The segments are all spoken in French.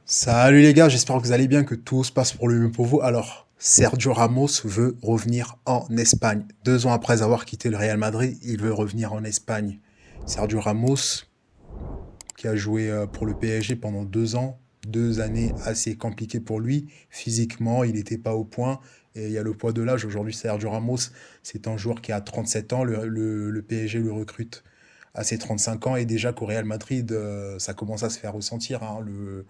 Salut les gars, j'espère que vous allez bien, que tout se passe pour le mieux pour vous. Alors, Sergio Ramos veut revenir en Espagne. 2 ans après avoir quitté le Real Madrid, il veut revenir en Espagne. Sergio Ramos, qui a joué pour le PSG pendant 2 ans, 2 années assez compliquées pour lui. Physiquement, il n'était pas au point. Et il y a le poids de l'âge. Aujourd'hui, Sergio Ramos, c'est un joueur qui a 37 ans. Le PSG le recrute à ses 35 ans. Et déjà qu'au Real Madrid, ça commence à se faire ressentir, hein, le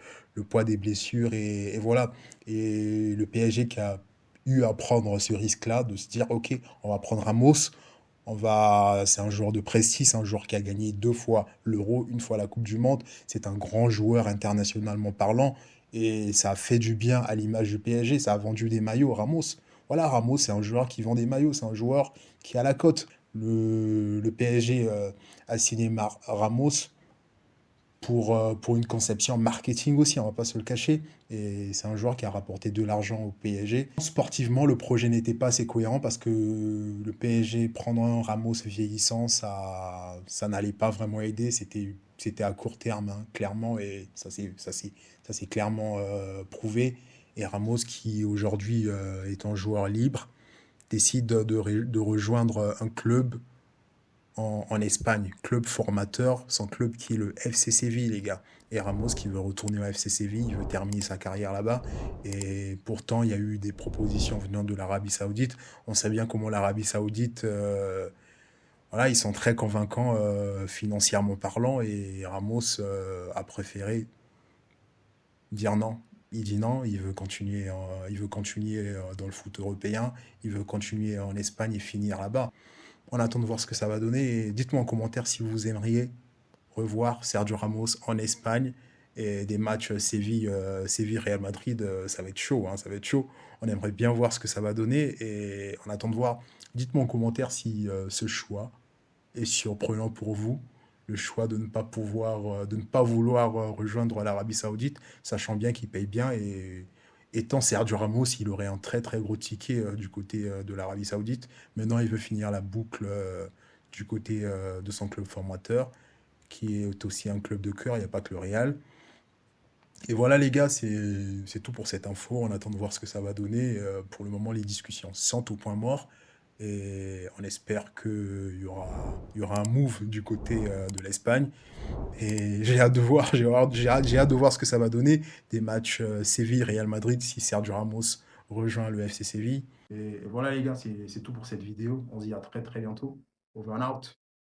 poids des blessures. Et voilà. Et le PSG qui a eu à prendre ce risque-là, de se dire, OK, on va prendre Ramos, c'est un joueur de prestige, c'est un joueur qui a gagné 2 fois l'Euro, une fois la Coupe du Monde. C'est un grand joueur internationalement parlant et ça a fait du bien à l'image du PSG. Ça a vendu des maillots. Ramos, voilà, Ramos, c'est un joueur qui vend des maillots, c'est un joueur qui a la cote. Le PSG a signé Ramos pour une conception marketing aussi, on va pas se le cacher. Et c'est un joueur qui a rapporté de l'argent au PSG. Sportivement, le projet n'était pas assez cohérent parce que le PSG, prendre un Ramos vieillissant, ça n'allait pas vraiment aider. C'était à court terme, hein, clairement, et ça s'est clairement prouvé. Et Ramos, qui aujourd'hui est un joueur libre, décide de rejoindre un club en Espagne, club formateur, son club qui est le FC Séville, les gars. Et Ramos qui veut retourner au FC Séville, il veut terminer sa carrière là-bas. Et pourtant, il y a eu des propositions venant de l'Arabie Saoudite. On sait bien comment l'Arabie Saoudite, voilà, ils sont très convaincants financièrement parlant. Et Ramos a préféré dire non. Il dit non, il veut continuer dans le foot européen, il veut continuer en Espagne et finir là-bas. On attend de voir ce que ça va donner. Et dites-moi en commentaire si vous aimeriez revoir Sergio Ramos en Espagne et des matchs Séville-Real Madrid. Ça va être chaud, hein, ça va être chaud. On aimerait bien voir ce que ça va donner et on attend de voir. Dites-moi en commentaire si ce choix est surprenant pour vous. Le choix de ne pas vouloir rejoindre l'Arabie Saoudite, sachant bien qu'il paye bien et étant Sergio Ramos, il aurait un très très gros ticket du côté de l'Arabie Saoudite. Maintenant, il veut finir la boucle du côté de son club formateur, qui est aussi un club de cœur, il n'y a pas que le Real. Et voilà les gars, c'est tout pour cette info. On attend de voir ce que ça va donner. Pour le moment, les discussions sont au point mort. Et on espère qu'il y aura un move du côté de l'Espagne. Et j'ai hâte de voir, j'ai hâte de voir ce que ça va donner. Des matchs Séville-Real Madrid si Sergio Ramos rejoint le FC Séville. Et voilà les gars, c'est tout pour cette vidéo. On se dit à très très bientôt. Over and out.